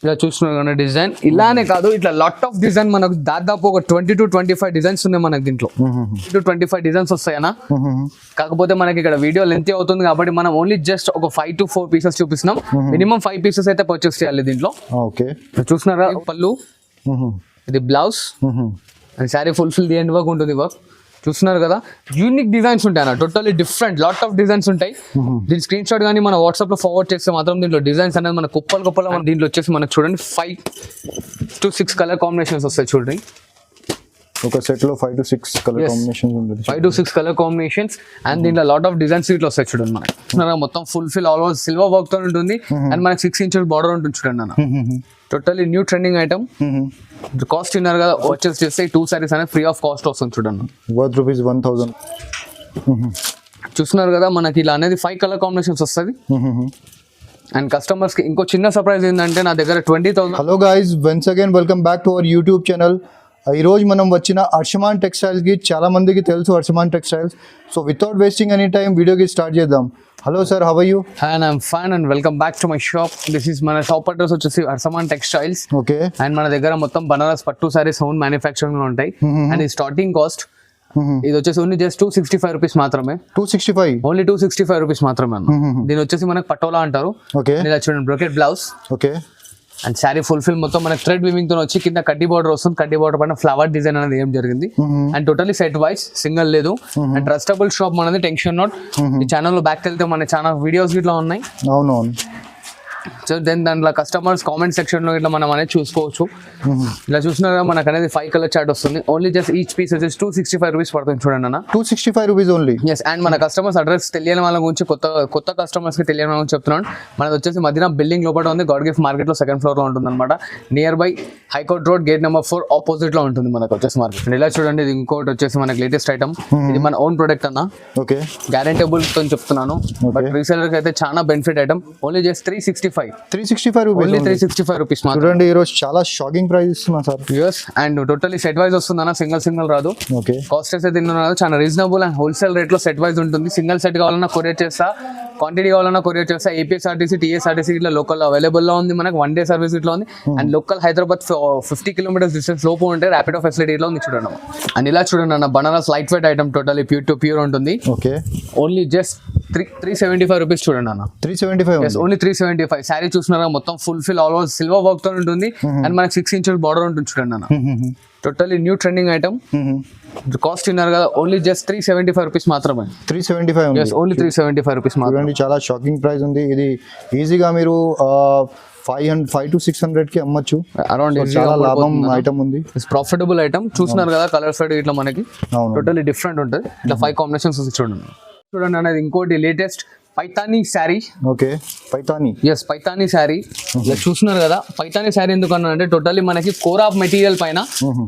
ఇలా చూస్తున్నా డిజైన్ ఇలానే కాదు, ఇట్లా లాట్ ఆఫ్ డిజైన్ మనకు దాదాపు ఒక 20 to 25 డిజైన్స్ ఉన్నాయి మనకి దీంట్లో. 25 డిజైన్స్ వస్తాయనా. కాకపోతే మనకి ఇక్కడ వీడియో లెంత్ అవుతుంది కాబట్టి మనం ఓన్లీ జస్ట్ ఒక 5 to 4 పీసెస్ చూపిస్తున్నాం. మినిమం 5 పీసెస్ అయితే పర్చేస్ చేయాలి దీంట్లో. ఓకే, చూస్తున్నారా పళ్ళు, ఇది blouse and sari fulfil the end work ఉంటుంది. వర్క్ చూస్తున్నారు కదా, యూనిక్ డిజైన్స్ ఉంటాయి అన్న, totally different lot of designs ఉంటాయి. దీని స్క్రీన్ షాట్ కానీ మన వాట్సాప్ లో ఫార్వర్డ్ చేస్తే మాత్రం దీంట్లో డిజైన్స్ అనేది మన కుప్పలు దీంట్లో వచ్చేసి మనకు చూడండి 5 to 6 కలర్ కాంబినేషన్స్ వస్తాయి. చూడండి ఒక సెట్ లో 5 to 6 కలర్ కాంబినేషన్స్ ఉంటుంది. 5 to 6 కలర్ కాంబినేషన్స్ అండ్ దీంట్లో లాట్ ఆఫ్ డిజైన్స్ ఇట్లా వస్తాయి. చూడండి మనకి మొత్తం fulfil all over silver work తో ఉంటుంది అండ్ మనకి 6 inches బార్డర్ ఉంటుంది. చూడండి అన్న, totally new trending item. Cost విన్నారు కదా, వచ్చేసి చేస్తే 2 sarees అనేది ఫ్రీ ఆఫ్ కాస్ట్ వస్తుంది. చూడండి వర్త్ రూపీస్ 1000. చూస్తున్నారు కదా, మనకి ఇలా అనేది 5 కలర్ కాంబినేషన్స్ వస్తుంది. అండ్ కస్టమర్స్ కి ఇంకో చిన్న సర్ప్రైజ్ ఏంటంటే నా దగ్గర 20,000. Hello guys, once again welcome back to our YouTube channel. ఈ రోజు మనం వచ్చిన అర్షమాన్ టెక్స్టైల్స్ కి చాలా మందికి తెలుసు Arshaman textiles. So without wasting any time వీడియోకి స్టార్ట్ చేద్దాం. Hello sir, how are you? And I'm fine and welcome back to my shop. This is మన షాప్ అడ్రస్ వచ్చేసి అర్షమాన్ టెక్స్టైల్స్. ఓకే, అండ్ మన దగ్గర మొత్తం బనారస్ పట్టు సారీస్ ఓన్ మ్యానుఫ్యాక్చరింగ్ లో ఉంటాయి. అండ్ ఈ స్టార్టింగ్ కాస్ట్ ఇది వచ్చేసి ఓన్లీ జస్ట్ 265 రూపీస్ మాత్రమే. 265 ఓన్లీ 265 రూపీస్ మాత్రమే అన్న. దీని వచ్చేసి మనకు పటోలా అంటారు. ఓకే, ఇలా చూడండి brocade blouse. Okay, and sari fulfil మొత్తం మనకి థ్రెడ్ వివింగ్ తో వచ్చి కింద కడ్డీ బార్డర్ వస్తుంది. కడ్డీ బార్డర్ పైన ఫ్లవర్ డిజైన్ అనేది ఏం జరిగింది. And totally set wise, single లేదు. అండ్ ట్రస్టబుల్ షాప్ మనది, టెన్షన్ నాట్. ఈ ఛానల్ లో బ్యాక్ వెళ్తే మన చాలా వీడియోస్ ఇట్లా ఉన్నాయి. అవునవును. సో దెన్ దాంట్లో కస్టమర్స్ కామెంట్ సెక్షన్ లో ఇట్లా మనం అనేది చూసుకోవచ్చు. ఇలా చూసినా మనకు అనేది 5 కలర్ చార్ట్ వస్తుంది. ఓన్లీ జస్ట్ ఈచ్ పీస్ వచ్చేసి 265 రూపీస్ పడుతుంది. చూడండి అన్న, 265 రూపీస్ ఓన్లీ. ఎస్. అండ్ మన కస్టమర్స్ అడ్రస్ తెలియని వాళ్ళ గురించి కొత్త కస్టమర్స్ కి తెలియని వాళ్ళ గురించి చెప్తున్నాను. మనది వచ్చేసి మధ్యన బిల్డింగ్ లోపల ఉంది. గాడ్ గిఫ్ట్ మార్కెట్ లో 2nd floor లో ఉంటుంది అనమాట. Near by high court road gate number 4 opposite లో ఉంటుంది మనకు వచ్చేసి మార్కెట్. అండ్ ఇలా చూడండి, ఇది ఇంకోటి వచ్చేసి మనకి లేటెస్ట్ ఐటమ్. ఇది మన ఓన్ ప్రొడక్ట్ అన్న. ఓకే, గ్యారెంటబుల్ తో చెప్తున్నాను. బట్ రీసెలర్ కి అయితే చాలా benefit item. Only just 365 rupees. Only 365 rupees మాత్రం. చూడండి ఈ రోజు చాలా షాకింగ్ ప్రైస్ ఇస్తున్నా sir. US and totally set wise వస్తుందన్న, సింగిల్ రాదు. ఓకే, కాస్ట్ అయితే దీనిలో రాదు. చాలా రీజనబుల్ అండ్ హోల్సేల్ రేట్ లో సెట్ వైజ్ ఉంటుంది. సింగిల్ సెట్ కావాలన్నా కొరియర్ చేస్తా, క్వాంటిటీ కావాలన్నా కొరియర్ చేస్తా. ఏపీఎస్ఆర్టీసీ, టీఎస్ఆర్టీసీ ఇట్లా లోకల్ అవైలబుల్ లో ఉంది. మనకు 1 day సర్వీస్ ఇట్లా ఉంది. And local Hyderabad 50 kilometers distance లోపు ఉంటే ర్యాపిడో ఫెసిలిటీ లో ఉంది. చూడండి అండ్ ఇలా చూడండి అన్న, Banaras light weight item, totally pure to pure ఉంటుంది. Okay, only just 375 rupees. చూడండి అన్న, 375. ఓన్లీ 375. శారీ చూసినారా, మొత్తం fulfil all over silver work తో ఉంటుంది. అండ్ మనకి 6 inches బార్డర్ ఉంటుంది. చూడండి అన్న, totally new trending item. Cost విన్నారు కదా, ఓన్లీ జస్ట్ 375 రూపీస్ మాత్రమే. 375 ఓన్లీ 375 రూపీస్ మాత్రమే. చాలా షాకింగ్ ప్రైస్ ఉంది. ఇది ఈజీగా మీరు 500 to 600 కి అమ్మచ్చు. అరౌండ్ చాలా లాభం ఐటమ్ ఉంది. Profitable item. చూస్తున్నారు కదా, కలర్ సైడ్ ఇట్లా మనకి టోటల్లీ డిఫరెంట్ ఉంటుంది. ఇట్లా 5 కాంబినేషన్స్ చూడండి అనేది ఇంకోటి latest Paithani sari. Okay, Paithani. Yes, Paithani sari. చూస్తున్నారు కదా, పైతానీ శారీ ఎందుకు అన్నా అంటే టోటల్లీ మనకి కోరాప్ మెటీరియల్ పైన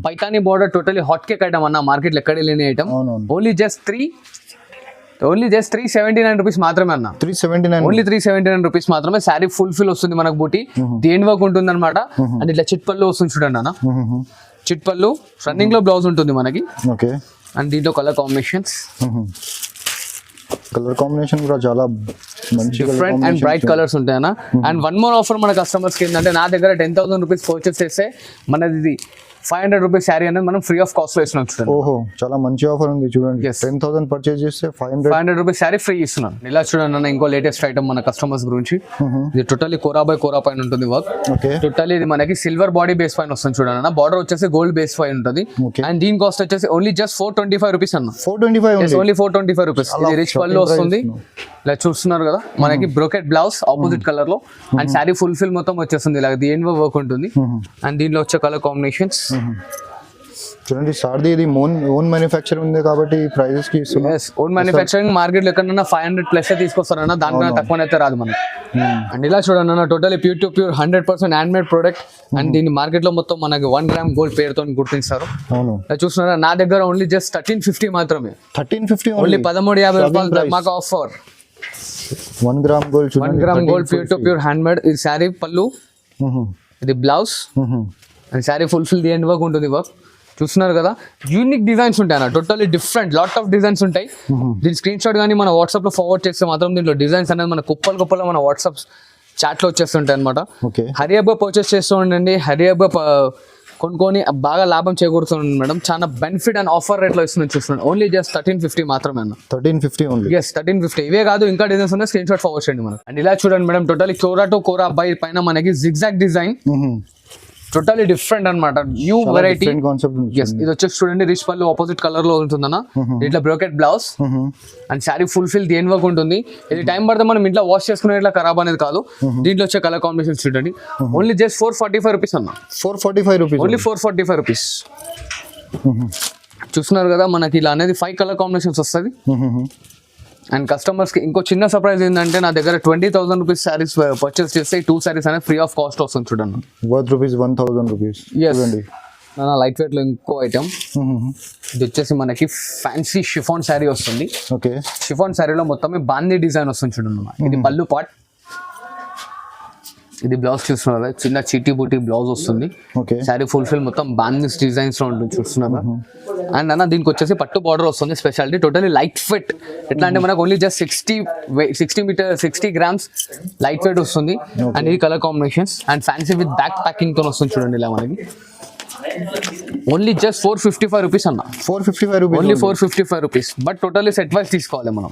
Paithani border, totally hot cake item అన్న. మార్కెట్ లో ఎక్కడ లేని ఐటమ్. ఓన్లీ జస్ట్ 379 రూపీస్ మాత్రమే అన్న. 379. ఓన్లీ 379 రూపీస్ మాత్రమే. శారీ ఫుల్ఫిల్ వస్తుంది మనకు బూటీ. దేని వర్క్ ఉంటుంది అనమాట. అండ్ ఇట్లా చిట్పల్లు వస్తుంది. చూడండి అన్న, చిట్పల్లు రన్నింగ్ లో బ్లౌజ్ ఉంటుంది మనకి. ఓకే, అండ్ దీంట్లో కలర్ కాంబినేషన్స్, కలర్ కాంబినేషన్ కూడా చాలా మంచి డిఫరెంట్ అండ్ బ్రైట్ కలర్స్ ఉంటాయన్న. అండ్ వన్ మోర్ ఆఫర్ మన కస్టమర్స్ కి ఏంటంటే, నా దగ్గర 10,000 రూపీస్ పర్చేస్ చేస్తే మనది 500 రూపీస్ శారీ అనేది మనం ఫ్రీ ఆఫ్ కాస్ట్ లో ఇస్తున్నాం. చూడండి, ఓహో, చాలా మంచి ఆఫర్ ఉంది. చూడండి, 10,000 పర్చేస్ చేస్తే 500 రూపీస్ శారీ ఫ్రీ ఇస్తున్నాను. ఇలా చూడండి అన్న, ఇంకో లేటెస్ట్ ఐటమ్ మన కస్టమర్స్ గురించి. ఇది టోటల్లీ కోరా బై కోరా పైన ఉంటుంది వర్క్. టోటల్లీ ఇది మనకి సిల్వర్ బాడీ బేస్ పైన వస్తుంది. చూడండి అన్న, బార్డర్ వచ్చేసి గోల్డ్ బేస్ పైన ఉంటుంది. అండ్ దీని కాస్ట్ వచ్చేసి ఓన్లీ జస్ట్ 425 రూపీస్ అన్న. 425 ఓన్లీ 425 రూపీస్. ఇది రిచ్ పళ్ళు వస్తుంది. ఇలా చూస్తున్నారు కదా, మనకి బ్రోకెట్ బ్లౌజ్ ఆపోజిట్ కలర్ లో. అండ్ శారీ ఫుల్ఫిల్ మొత్తం వచ్చేస్తుంది. ఇలా దేని వర్క్ ఉంటుంది. అండ్ దీనిలో వచ్చే కలర్ కాంబినేషన్స్ చూడండి. సార్ది ఇది ఓన్ మ్యానుఫ్యాక్చరింగ్ ఉంది కాబట్టి ప్రైజెస్ కి ఓన్ మ్యానుఫ్యాక్చరింగ్. మార్కెట్ లో ఎక్కడన్నా 500 ప్లస్ తీసుకొస్తారన్నా, దానికన్నా తక్కువనైతే రాదు మనకి. అండ్ ఇలా చూడండి అన్న, totally pure to pure 100% hand made product. And దీన్ని మార్కెట్ లో మొత్తం మనకి 1 గ్రామ్ గోల్డ్ పేరుతో గుర్తిస్తారు. చూస్తున్నారా, నా దగ్గర ఓన్లీ జస్ట్ 1350 మాత్రమే. 1350 ఓన్లీ 1350 రూపాయలు మాకు offer. 1 gram gold. 1 gram gold pure to pure hand made. ఇది శారీ పళ్ళు, ఇది blouse. And sari fulfil the end work ఉంటుంది. వర్క్ చూస్తున్నారు కదా, యూనిక్ డిజైన్స్ ఉంటాయి అన్న, totally different lot of designs ఉంటాయి. దీని స్క్రీన్ షాట్ కానీ మన వాట్సాప్ లో ఫార్వర్డ్ చేస్తే మాత్రం దీంట్లో డిజైన్స్ అనేది మన కుప్పలు మన వాట్సాప్ చాట్లో వచ్చేస్తుంటాయి అనమాట. ఓకే. హరియబ్గా పర్చేస్ చేస్తూ ఉండండి. హరియబ్గా కొనుక్కొని బాగా లాభం చేకూరుతుంది మేడం. చాలా బెనిఫిట్ అండ్ ఆఫర్ రేట్లో ఇస్తుంది చూస్తున్నాను. ఓన్లీ జస్ట్ 1350 మాత్రమే అన్న. 1350 ఓన్లీ. ఎస్ 1350. ఇవే కాదు ఇంకా డిజైన్స్ ఉన్నాయి, స్క్రీన్ షాట్ ఫార్వర్డ్ చేయండి మనం. అండ్ ఇలా చూడండి మేడం, టోటలీ కోరా టు కోరా అబ్బాయి పైన మనకి జిగ్జాగ్ డిజైన్, టోటలీ డిఫరెంట్ అనమాట, న్యూ వెరైటీ కాన్సెప్ట్. ఇది వచ్చేసి చూడండి రిచ్ పళ్ళు ఆపోజిట్ కలర్ లో ఉంటుందన్న. ఇట్లా brocade blouse and sari fulfil దేని వర్క్ ఉంటుంది. ఇది టైం పడితే మనం ఇంట్లో వాష్ చేసుకునే ఇట్లా ఖరాబ్ అనేది కాదు. దీంట్లో వచ్చే కలర్ కాంబినేషన్స్ చూడండి. ఓన్లీ జస్ట్ 445 రూపీస్ అన్న. 445 రూపీస్ ఓన్లీ 445 రూపీస్. చూస్తున్నారు కదా మనకి ఇలా అనేది 5 కలర్ కాంబినేషన్స్ వస్తుంది. అండ్ కస్టమర్స్కి ఇంకో చిన్న సర్ప్రైజ్ ఏంటంటే నా దగ్గర 20,000 రూపీస్ శారీస్ పర్చేస్ చేస్తే 2 శారీస్ అనేది ఫ్రీ ఆఫ్ కాస్ట్ వస్తుంది చూడండి. Worth rupees 1000 rupees. చూడండి నా లైట్ వెయిట్ లో ఇంకో ఐటమ్ ఇది వచ్చేసి మనకి ఫ్యాన్సీ షిఫాన్ శారీ వస్తుంది. ఓకే. షిఫాన్ శారీలో మొత్తం బాందీ డిజైన్ వస్తుంది చూడండి. ఇది పళ్ళు పార్ట్, ఇది బ్లౌజ్ చూస్తున్నారు కదా, చిన్న చీటీ బూటీ బ్లౌజ్ వస్తుంది. ఓకే. శారీ ఫుల్ఫిల్ మొత్తం బాందీస్ డిజైన్స్ లో ఉంటుంది చూస్తున్నారు. అండ్ అన్న దీనికి వచ్చేసి పట్టు బార్డర్ వస్తుంది. Speciality totally light fit. ఎట్లా అంటే మనకు only just 60 grams light weight వస్తుంది. అండ్ ఈ colour combinations and fancy with back packing తో వస్తుంది చూడండి. ఇలా మనకి ఓన్లీ జస్ట్ 455 రూపీస్ అన్న. 455 rupees. Only 455 rupees. But totally set wise తీసుకోవాలి మనం.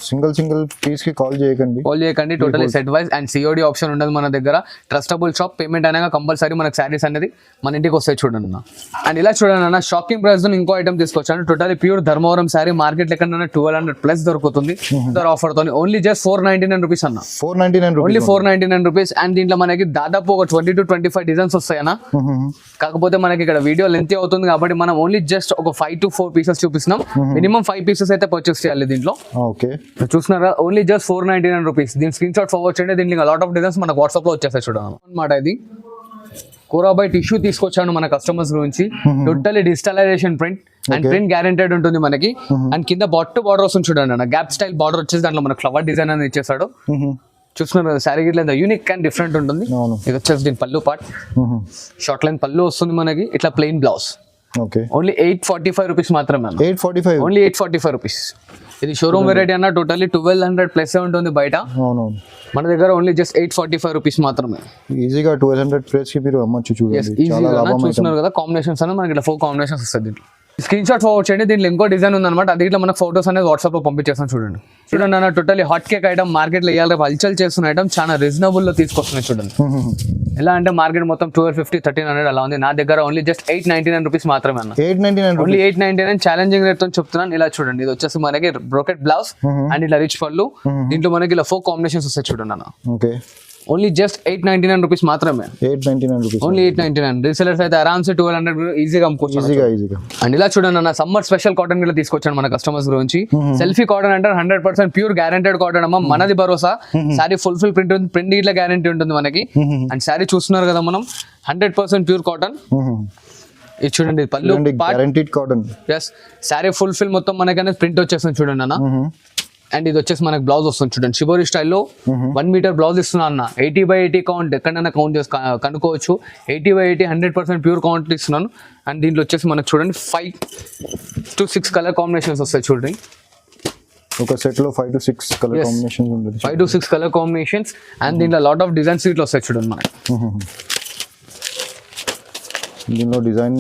సింగిల్ పీస్ కి కాల్ చేయకండి. Totally set wise and COD option ఉండదు మన దగ్గర. Trustable shop. పేమెంట్ అయినా కంపల్సరీ మనకి శారీస్ అనేది మన ఇంటికి వస్తాయి చూడండి అన్న. అండ్ ఇలా చూడండి అన్న, షాకింగ్ ప్రైస్ తో ఇంకో ఐటమ్ తీసుకొచ్చాను. Totally pure Dharmavaram sari. Market ఎక్కడ 1200 ప్లస్ దొరుకుతుంది ఆఫర్ తో. ఓన్లీ జస్ట్ 499 రూపీస్ అన్న. 499 ఓన్లీ 499 రూపీస్. అండ్ దీంట్లో మనకి దాదాపు ఒక 20 to 25 డిజైన్స్ వస్తాయి అన్న. కాకపోతే మనకి ఇక్కడ వీడియో లెంత్ అవుతుంది కాబట్టి మనం ఓన్లీ జస్ట్ ఒక 5 to 4 పీసెస్ చూపిస్తున్నాం. మినిమం 5 పీసెస్ అయితే పర్చేస్ చేయాలి దీంట్లో. ఓకే. చూస్తున్నారా, ఓన్లీ జస్ట్ 499 రూపీస్. దీని స్క్రీన్ షాట్ ఫార్వర్డ్ చేయండి. దీనికి లాట్ ఆఫ్ డిజైన్స్ మనకు వాట్సాప్ లో వచ్చేస్తాయి చూడండి అనమాట. ఇది కోరాబాయ్ టిష్యూ తీసుకొచ్చాను మన కస్టమర్స్ గురించి. Totally digitalization print and print guaranteed ఉంటుంది మనకి. అండ్ కింద బార్డర్ వస్తుంది చూడండి అన్న. గ్యాప్ స్టైల్ బార్డర్ వచ్చేసి దాంట్లో మనకు ఫ్లవర్ డిజైన్ అనేది ఇచ్చేసాడు. చూస్తున్నారు కదా, శారీ గిట్ల యూనిక్ అండ్ డిఫరెంట్ ఉంటుంది. ఇది వచ్చేసి దీని పళ్ళు పార్ట్, షార్ట్ లైన్ పళ్ళు వస్తుంది మనకి. ఇట్లా plain blouse. Okay. Only 845 rupees మాత్రమే. 845. Only 845 rupees. ఇది షోరూమ్ వెరైటీ అన్న. టోటలీ 1200 ప్లస్ ఉంటుంది బయట. మన దగ్గర ఓన్లీ జస్ట్ 845 రూపీస్ మాత్రమే. ఈజీగా 1200 ప్లస్ కి మీరు అమ్మొచ్చు చూడండి. చాలా లాభం. చూస్తున్నారు కదా కాంబినేషన్స్ అనేది మనకి ఇట్లా 4 కాంబినేషన్స్ వస్తాయి దీంట్లో. స్క్రీన్ షాట్ ఫార్వర్డ్ చేయండి. దీంట్లో ఇంకో డిజైన్ ఉందన్నమాట. అది ఇట్లా మనకు ఫోటోస్ అనేది వాట్సాప్ లో పంపించేస్తాను చూడండి. చూడండి అన్న, totally hot cake item. Market లో ఇవాళ హల్చల్ చేస్తున్న ఐటమ్ చాలా రీజనబుల్ లో తీసుకొస్తున్నాయి చూడండి. ఎలా అంటే మార్కెట్ మొత్తం 1250, 1300 అలా ఉంది. నా దగ్గర ఓన్లీ జస్ట్ 899 రూపీస్ మాత్రమే అన్న. 899. ఓన్లీ 899. ఛాలెంజింగ్ రేట్ తో చెప్తున్నాను. ఇలా చూడండి, ఇది వచ్చేసి మనకి బ్రోకెట్ బ్లౌజ్ అండ్ ఇలా రిచ్ పళ్ళు. దీంట్లో మనకి ఇలా 4 కాంబినేషన్స్ వస్తాయి చూడండి అన్న. ఓకే. ఓన్లీ జస్ట్ 899 రూపీస్ మాత్రమే. 899 రూపీస్. ఓన్లీ 899. రీసెలర్స్ అయితే ఆరామ్సే 1200 ఈజీగా అమ్ముకోవచ్చు. ఈజీగా. అండ్ ఇలా చూడండి అన్న, సమ్మర్ స్పెషల్ కాటన్ కూడా తీసుకొచ్చాను మన కస్టమర్స్ గురించి. సెల్ఫీ కాటన్ అంటే 100% ప్యూర్ గ్యారెంటెడ్ కాటన్ అమ్మ. మనది భరోసా. శారీ ఫుల్ఫిల్ ప్రింట్ ఇట్లా గ్యారెంటీ ఉంటుంది మనకి. అండ్ శారీ చూస్తున్నారు కదా మనం, 100% ప్యూర్ కాటన్. ఇది చూడండి పళ్ళు guaranteed cotton. Yes. Sari fulfil మొత్తం మనకనే ప్రింట్ వచ్చేస్తుంది చూడండి అన్న. అండ్ ఇది వచ్చేసి మనకి బ్లౌజ్ వస్తుంది చూడండి. షిబోరి స్టైల్లో 1 మీటర్ బ్లౌజ్ ఇస్తున్నా అన్న. 80/80 కౌంట్ ఎక్కడైనా కౌంట్ చేసి కనుక్కోవచ్చు. 80/80 100% ప్యూర్ కౌంట్ ఇస్తున్నాను. అండ్ దీంట్లో వచ్చేసి మనకు చూడండి 5 to 6 కలర్ కాంబినేషన్స్ వస్తాయి చూడండి. ఒక సెట్ లో 5 to 6 కలర్ కాంబినేషన్స్ ఉంటుంది. 5 to 6 కలర్ కాంబినేషన్స్. అండ్ దీంట్లో లాట్ ఆఫ్ డిజైన్స్ ఇట్లా వస్తాయి చూడండి మనకి. దీనిలో డిజైన్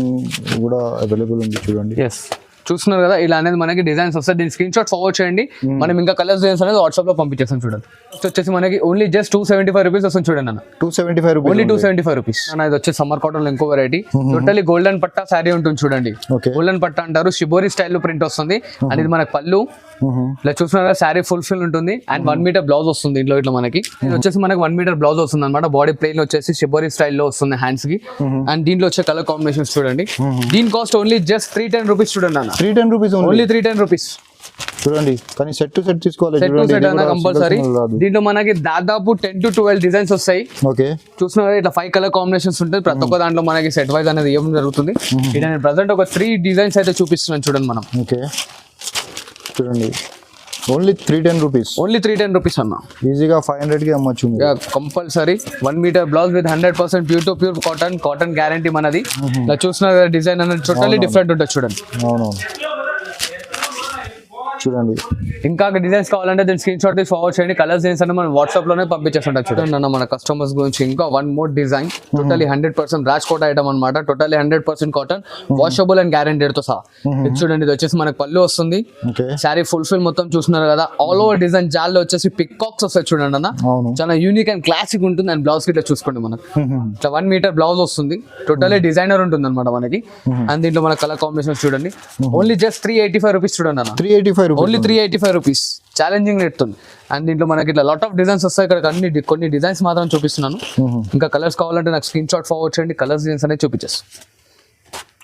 కూడా అవైలబుల్ ఉంది చూడండి. ఎస్. చూస్తున్నారు కదా, ఇలా అనేది మనకి డిజైన్స్ వస్తాయి. దీని స్క్రీన్ షాట్ ఫార్వర్డ్ చేయండి. మనం ఇంకా కలర్స్ డిజైన్స్ అనేది వాట్సాప్ లో పంపించేస్తాం చూడండి. వచ్చేసి మనకి ఓన్లీ జస్ట్ 275 రూపీస్ వస్తుంది చూడండి అన్న. 275 రూపీస్. ఓన్లీ 275 రూపీస్ అన్న. ఇది వచ్చేసి సమ్మర్ కాటన్ లో ఇంకో వెరైటీ. టోటలీ గోల్డెన్ పట్టా శారీ ఉంటుంది చూడండి. గోల్డెన్ పట్టా అంటారు. షిబోరి స్టైల్ లో ప్రింట్ వస్తుంది. అండ్ ఇది మనకి పళ్ళు. ఇలా చూస్తున్నారు, శారీ ఫుల్ఫిల్ ఉంటుంది. అండ్ 1 మీటర్ బ్లౌజ్ వస్తుంది ఇంట్లో ఇట్లా మనకి. ఇది వచ్చేసి మనకి 1 మీటర్ బ్లౌజ్ వస్తుంది అనమాట. బాడీ ప్లెయిన్ వచ్చేసి షిబోరి స్టైల్లో వస్తుంది హ్యాండ్స్ కి. అండ్ దీంట్లో వచ్చే కలర్ కాంబినేషన్స్ చూడండి. దీని కాస్ట్ ఓన్లీ జస్ట్ 310 రూపీస్ చూడండి అన్న. 310 రూపీస్. ఓన్లీ 310 రూపీస్ చూడండి. కానీ సెట్ టు సెట్ తీసుకోవాలి. సెట్ టు సెట్ అన్న కంపల్సరీ. దీంట్లో మనకి దాదాపు 10 to 12 డిజైన్స్ వస్తాయి. ఓకే. చూస్తున్నారు ఇట్లా 5 కలర్ కాంబినేషన్స్ ఉంటాయి. ప్రతి ఒక్క దాంట్లో మనకి సెట్ వైజ్ అనేది ఇవ్వడం జరుగుతుంది. ఇక్కడ నేను ప్రెసెంట్ ఒక 3 డిజైన్స్ అయితే చూపిస్తున్నాను చూడండి మనం. ఓకే. చూడండి, ఓన్లీ 310 రూపీస్. ఓన్లీ 310 రూపీస్ అన్న. ఈజీగా 500 కి అమ్మచ్చు compulsory. 1 metre blouse with 100% pure to pure cotton guarantee మనది. ఇలా చూస్తున్నారు డిజైన్ అనేది టోటల్లీ డిఫరెంట్ ఉంటుంది చూడండి. అవునవును. చూడండి. ఇంకా డిజైన్స్ కావాలంటే దీని స్క్రీన్ షాట్ తీసి ఫార్వర్డ్ చేయండి. కలర్స్ డిజైన్స్ అంటే మనం వాట్సాప్ లోనే పంపించేస్తుంటాం. చూడండి అన్న మన కస్టమర్స్ గురించి ఇంకా one more design, totally 100% Rajkot item అనమాట. Totally 100% cotton, washable and guaranteed తో సహా. ఇది చూడండి, ఇది వచ్చేసి మనకు పళ్ళు వస్తుంది. ఓకే, శారీ ఫుల్ఫిల్ మొత్తం చూస్తున్నారు కదా. ఆల్ ఓవర్ డిజైన్ జాల్లో వచ్చేసి పికాక్స్ వస్తాయి చూడండి అన్న. అవును. చాలా యూనిక్ అండ్ క్లాసిక్ ఉంటుంది. అండ్ బ్లౌజ్ గిట్లా చూసుకోండి మనకు ఇట్లా 1 మీటర్ బ్లౌజ్ వస్తుంది. టోటలీ డిజైనర్ ఉంటుంది అనమాట మనకి. అండ్ దీంట్లో మన కలర్ కాంబినేషన్ చూడండి. ఓన్లీ జస్ట్ 385 రూపీస్ చూడండి అన్న. 385 rupees, only 385 rupees. Challenging rate ఉంది. అండ్ దీంట్లో మనకి ఇట్లా లాట్ ఆఫ్ డిజైన్స్ వస్తాయి. ఇక్కడ కొన్ని డిజైన్స్ మాత్రం చూపిస్తున్నాను. ఇంకా కలర్స్ కావాలంటే నాకు స్క్రీన్ షాట్ ఫార్వర్డ్ చేయండి. కలర్స్ డిజైన్స్ అనేది చూపించేస్తాను.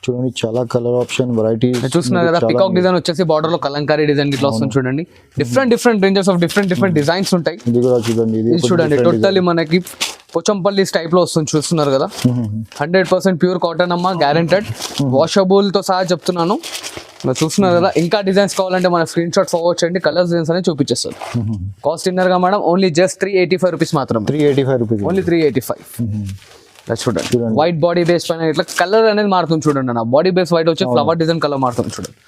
చూడండి, చాలా కలర్ ఆప్షన్ వెరైటీ చూస్తున్నారు కదా. పికాక్ డిజైన్ వచ్చేసి బార్డర్ లో కలంకారీ డిజైన్ ఇట్లా వస్తుంది చూడండి. Different ranges of different designs ఉంటాయి. ఇది కూడా చూడండి, ఇది చూడండి టోటల్లీ మనకి పోచంపల్లి టైప్ లో వస్తుంది. చూస్తున్నారు కదా, 100% ప్యూర్ కాటన్ అమ్మ, గ్యారెంటెడ్, వాషబుల్ తో సహా చెప్తున్నాను. చూస్తున్నారు కదా. ఇంకా డిజైన్స్ కావాలంటే మన స్క్రీన్ షాట్ ఫార్వర్డ్ చేయండి. కలర్స్ డిజైన్స్ అనేది చూపించేస్తారు. కాస్ట్ ఇన్నర్ గా మేడం ఓన్లీ జస్ట్ 385 రూపీస్ మాత్రం. 385 రూపీస్, ఓన్లీ 385. చూడండి, వైట్ బాడీ బేస్ పైన ఇట్లా కలర్ అనేది మారుతుంది చూడండి. నా బాడీ బేస్ వైట్ వచ్చి ఫ్లవర్ డిజైన్ కలర్ మారుతుంది చూడండి.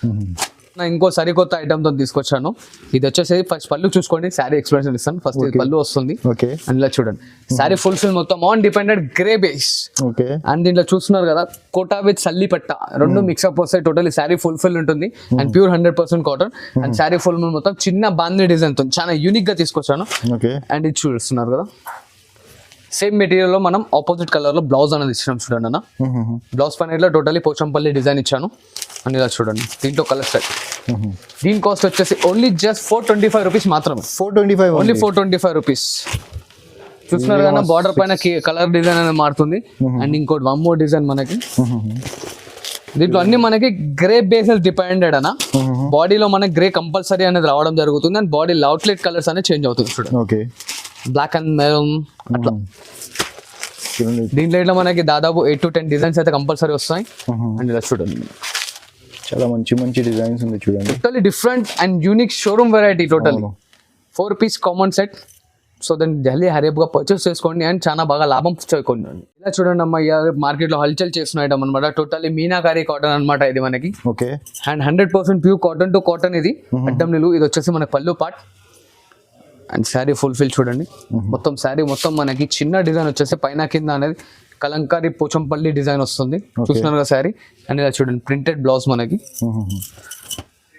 నా ఇంకో సరికొత్త ఐటమ్ తో తీసుకొచ్చాను. ఇది వచ్చేసి ఫస్ట్ పళ్ళు చూసుకోండి, శారీ ఎక్స్ప్రెషన్ ఇస్తాను. ఫస్ట్ ఇది పళ్ళు వస్తుంది. ఓకే, అండ్ ఇలా చూడండి, శారీ ఫుల్ఫిల్ మొత్తం on dependent grey base. Okay, and దీంట్లో చూస్తున్నారు కదా, కోటా విత్ సల్లి పట్ట రెండు మిక్స్అప్ వస్తాయి. టోటలీ శారీ ఫుల్ఫిల్ ఉంటుంది. And pure 100% cotton. And sari full మొత్తం చిన్న బాందీ డిజైన్ తో చాలా యూనిక్ గా తీసుకొచ్చాను. ఓకే, అండ్ ఇది చూస్తున్నారు కదా, సేమ్ మెటీరియల్ లో మనం ఆపోజిట్ కలర్ లో బ్లౌజ్ అనేది ఇచ్చినాం చూడండి అన్న. బ్లౌజ్ పైన ఇట్లా టోటలీ పోచంపల్లి డిజైన్ ఇచ్చాను. అండ్ ఇలా చూడండి, దీంట్లో కలర్ సెట్. దీని కాస్ట్ వచ్చేసి ఓన్లీ జస్ట్ 425 రూపీస్ మాత్రమే. 425, ఓన్లీ 425 రూపీస్. చూస్తున్నారు కదా, బార్డర్ పైన కలర్ డిజైన్ అనేది మారుతుంది. అండ్ ఇంకోటి 1 మోర్ డిజైన్ మనకి. దీంట్లో అన్ని మనకి గ్రే బేసెస్ డిపెండెడ్ అన్న. బాడీలో మనకి గ్రే కంపల్సరీ అనేది రావడం జరుగుతుంది. అండ్ బాడీ అవుట్లెట్ కలర్స్ అనేది చేంజ్ అవుతుంది చూడండి. ఓకే, బ్లాక్ అండ్ మెరూన్ అట్లా. దీంట్లో ఇట్లా మనకి దాదాపు 8 to 10 డిజైన్స్ అయితే కంపల్సరీ వస్తాయి. అండ్ ఇలా చూడండి, చాలా మంచి డిజైన్స్ ఉంది చూడండి. Totally different and unique showroom variety. Totally 4 piece common set. So దాన్ని జల్దీ హరియప్గా పర్చేస్ చేసుకోండి అండ్ చాలా బాగా లాభం చేసుకోండి. ఇలా చూడండి అమ్మ, మార్కెట్ లో హల్చల్ చేస్తున్న ఐటమ్ అనమాట. టోటలీ మీనాకారి కాటన్ అనమాట ఇది మనకి. Okay, and 100% pure cotton to cotton. ఇది అడ్డం నిలువు. ఇది వచ్చేసి మనకి పళ్ళు పార్ట్. అండ్ శారీ ఫుల్ఫిల్ చూడండి, మొత్తం శారీ మొత్తం మనకి చిన్న డిజైన్ వచ్చేసి పైన కింద అనేది కలంకారీ పోచంపల్లి డిజైన్ వస్తుంది. చూస్తున్నారు కదా శారీ. అండ్ ఇలా చూడండి, ప్రింటెడ్ బ్లౌజ్ మనకి.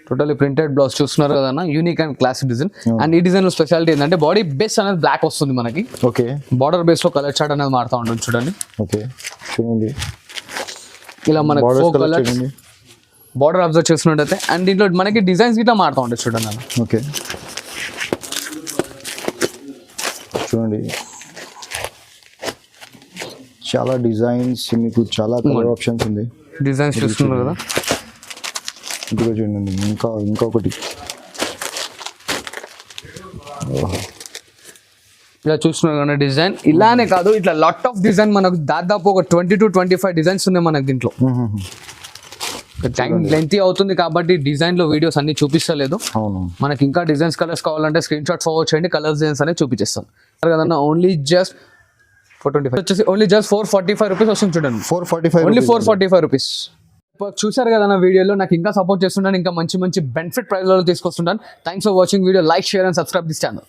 టోటలీ ప్రింటెడ్ బ్లౌజ్ చూస్తున్నారు కదా, unique and classic design. And ఈ డిజైన్ స్పెషాలిటీ ఏంటంటే బాడీ బేస్ అనేది బ్లాక్ వస్తుంది మనకి. ఓకే, బార్డర్ బేస్ లో కలర్ చార్ట్ అనేది మారుతూ ఉంటుంది చూడండి. ఓకే, చూడండి ఇలా మనకి 4 కలర్స్ బార్డర్ అబ్జర్వ్ చేస్తున్నట్టయితే. అండ్ దీంట్లో మనకి డిజైన్స్ ఇట్లా మారుతూ ఉంటాయి చూడండి అలా. ఓకే, చూడండి చాలా డిజైన్స్, మీకు చాలా కలర్ ఆప్షన్స్ ఉంది. డిజైన్స్ చూస్తున్నారు కదా. ఇదిగో చూడండి, ఇంకొకటి ఇలా చూస్తున్నారు కదా డిజైన్. ఇలానే కాదు, ఇట్లా లాట్ ఆఫ్ డిజైన్ మనకు దాదాపు ఒక 20 to 25 డిజైన్స్ ఉన్నాయి మనకి దీంట్లో. టైం లెంతీ అవుతుంది కాబట్టి డిజైన్ లో వీడియోస్ అన్ని చూపిస్తలేదు. మనకి ఇంకా డిజైన్స్ కలర్స్ కావాలంటే స్క్రీన్ షాట్ ఫార్వర్డ్ చేయండి. కలర్స్ డిజైన్స్ అనేది చూపించేస్తాను కదన్నా. ఓన్లీ జస్ట్ 425 వచ్చేసి ఓన్లీ జస్ట్ 445 రూపీస్ వస్తుంది చూడండి. 445, ఓన్లీ 445 రూపీస్. చూసారు కదా నా వీడియోలో. నాకు ఇంకా సపోర్ట్ చేస్తున్నాను, ఇంకా మంచి బెనిఫిట్ ప్రైస్ లో తీసుకొస్తుంటాను. Thanks for watching video. Like, share and subscribe this channel.